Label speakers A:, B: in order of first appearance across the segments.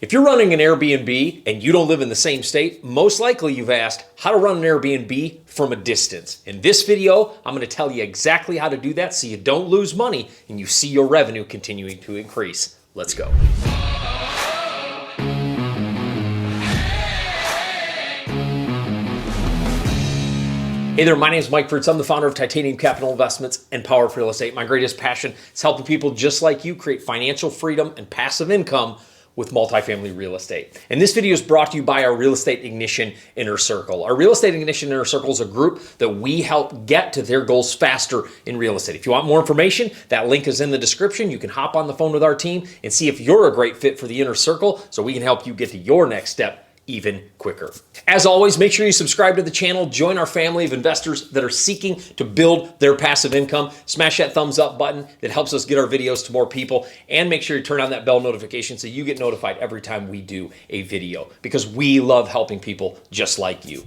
A: If you're running an Airbnb and you don't live in the same state, most likely you've asked how to run an Airbnb from a distance. In this video, I'm going to tell you exactly how to do that so you don't lose money and you see your revenue continuing to increase. Let's go. Hey there, my name is Mike Fritz. I'm the founder of Titanium Capital Investments and Power of Real Estate. My greatest passion is helping people just like you create financial freedom and passive income with multifamily real estate. And this video is brought to you by our Real Estate Ignition Inner Circle. Our Real Estate Ignition Inner Circle is a group that we help get to their goals faster in real estate. If you want more information, that link is in the description. You can hop on the phone with our team and see if you're a great fit for the Inner Circle so we can help you get to your next step even quicker. As always, make sure you subscribe to the channel, join our family of investors that are seeking to build their passive income. Smash that thumbs up button that helps us get our videos to more people, and make sure you turn on that bell notification so you get notified every time we do a video, because we love helping people just like you.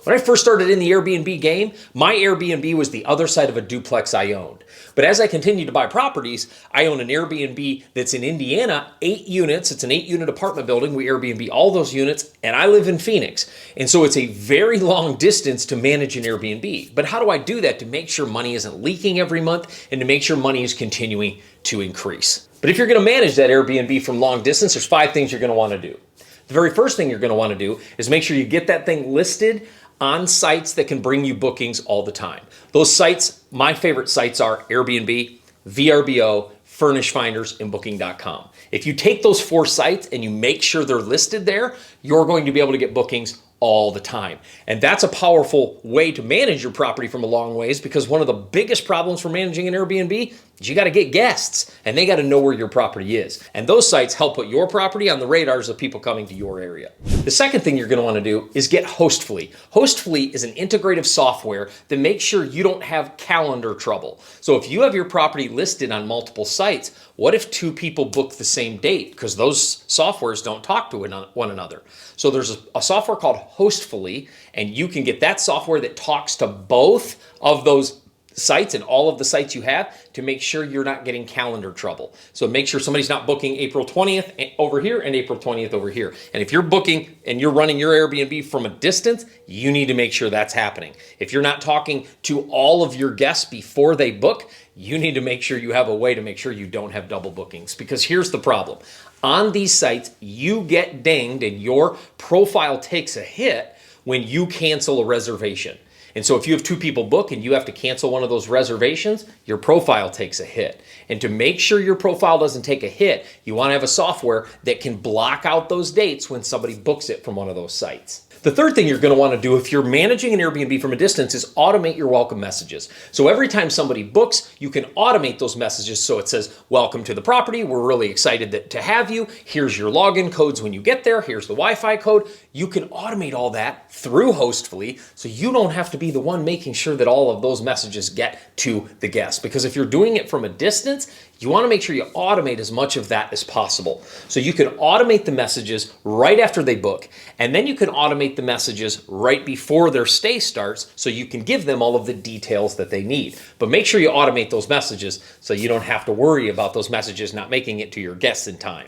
A: When I first started in the Airbnb game, my Airbnb was the other side of a duplex I owned. But as I continued to buy properties, I own an Airbnb that's in Indiana, 8 units. It's an 8-unit apartment building. We Airbnb all those units, and I live in Phoenix. And so it's a very long distance to manage an Airbnb. But how do I do that to make sure money isn't leaking every month and to make sure money is continuing to increase? But if you're going to manage that Airbnb from long distance, there's 5 things you're going to want to do. The very first thing you're going to want to do is make sure you get that thing listed on sites that can bring you bookings all the time. Those sites, my favorite sites are Airbnb, VRBO, Furnish Finders, and Booking.com. If you take those 4 sites and you make sure they're listed there, you're going to be able to get bookings all the time. And that's a powerful way to manage your property from a long ways, because one of the biggest problems for managing an Airbnb is you got to get guests and they got to know where your property is. And those sites help put your property on the radars of people coming to your area. The second thing you're going to want to do is get Hostfully. Hostfully is an integrative software that makes sure you don't have calendar trouble. So if you have your property listed on multiple sites, what if 2 people book the same date? Because those softwares don't talk to one another. So there's a software called Hostfully, and you can get that software that talks to both of those sites and all of the sites you have to make sure you're not getting calendar trouble. So make sure somebody's not booking April 20th over here and April 20th over here. And if you're booking and you're running your Airbnb from a distance, you need to make sure that's happening. If you're not talking to all of your guests before they book, you need to make sure you have a way to make sure you don't have double bookings. Because here's the problem. On these sites, you get dinged and your profile takes a hit when you cancel a reservation. And so if you have 2 people book and you have to cancel one of those reservations, your profile takes a hit. And to make sure your profile doesn't take a hit, you want to have a software that can block out those dates when somebody books it from one of those sites. The third thing you're going to want to do if you're managing an Airbnb from a distance is automate your welcome messages. So every time somebody books, you can automate those messages so it says, "Welcome to the property. We're really excited to have you. Here's your login codes when you get there. Here's the Wi-Fi code." You can automate all that through Hostfully so you don't have to be the one making sure that all of those messages get to the guests. Because if you're doing it from a distance, you want to make sure you automate as much of that as possible. So you can automate the messages right after they book, and then you can automate the messages right before their stay starts so you can give them all of the details that they need. But make sure you automate those messages so you don't have to worry about those messages not making it to your guests in time.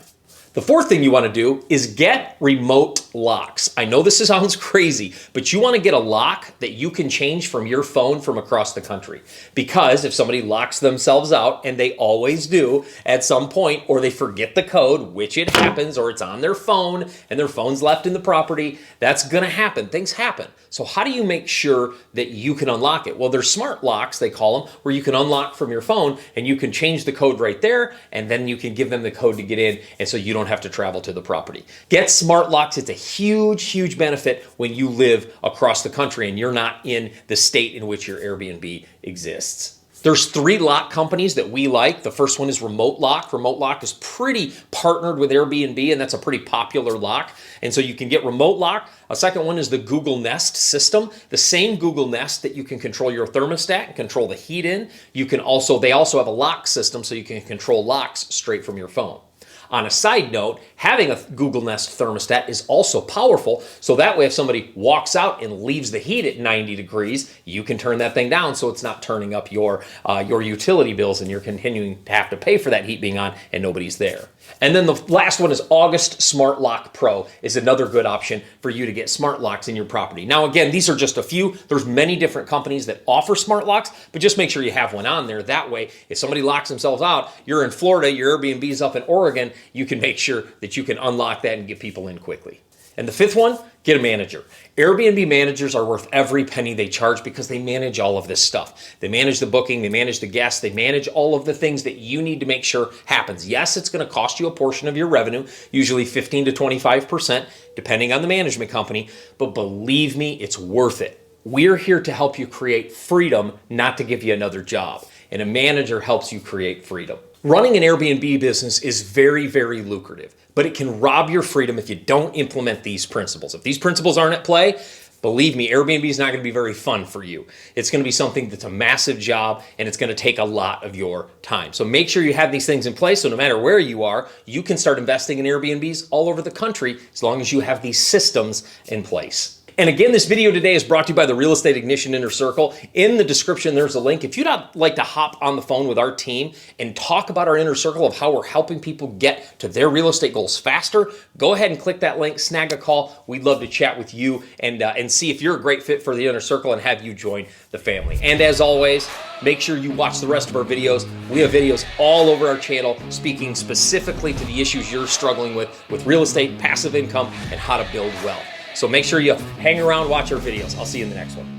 A: The fourth thing you want to do is get remote locks. I know this sounds crazy, but you want to get a lock that you can change from your phone from across the country. Because if somebody locks themselves out, and they always do at some point, or they forget the code, which it happens, or it's on their phone and their phone's left in the property, that's going to happen. Things happen. So how do you make sure that you can unlock it? Well, there's smart locks, they call them, where you can unlock from your phone and you can change the code right there, and then you can give them the code to get in, and so you don't have to travel to the property. Get smart locks. It's a huge benefit when you live across the country and you're not in the state in which your Airbnb exists. There's 3 lock companies that we like. The first one is Remote Lock. Remote Lock is pretty partnered with Airbnb, and that's a pretty popular lock. And so you can get Remote Lock. A second one is the Google Nest system. The same Google Nest that you can control your thermostat and control the heat in. They also have a lock system so you can control locks straight from your phone. On a side note, having a Google Nest thermostat is also powerful, so that way if somebody walks out and leaves the heat at 90 degrees, you can turn that thing down so it's not turning up your utility bills and you're continuing to have to pay for that heat being on and nobody's there. And then the last one is August Smart Lock Pro is another good option for you to get smart locks in your property. Now, again, these are just a few. There's many different companies that offer smart locks, but just make sure you have one on there. That way, if somebody locks themselves out, you're in Florida, your Airbnb's up in Oregon, you can make sure that you can unlock that and get people in quickly. And the fifth one, get a manager. Airbnb managers are worth every penny they charge because they manage all of this stuff. They manage the booking, they manage the guests, they manage all of the things that you need to make sure happens. Yes, it's going to cost you a portion of your revenue, usually 15 to 25%, depending on the management company, but believe me, it's worth it. We're here to help you create freedom, not to give you another job. And a manager helps you create freedom. Running an Airbnb business is very, very lucrative, but it can rob your freedom if you don't implement these principles. If these principles aren't at play, believe me, Airbnb is not going to be very fun for you. It's going to be something that's a massive job, and it's going to take a lot of your time. So make sure you have these things in place so no matter where you are, you can start investing in Airbnbs all over the country as long as you have these systems in place. And again, this video today is brought to you by the Real Estate Ignition Inner Circle. In the description, there's a link. If you'd like to hop on the phone with our team and talk about our inner circle of how we're helping people get to their real estate goals faster, go ahead and click that link, snag a call. We'd love to chat with you and see if you're a great fit for the inner circle and have you join the family. And as always, make sure you watch the rest of our videos. We have videos all over our channel speaking specifically to the issues you're struggling with real estate, passive income, and how to build wealth. So make sure you hang around, watch our videos. I'll see you in the next one.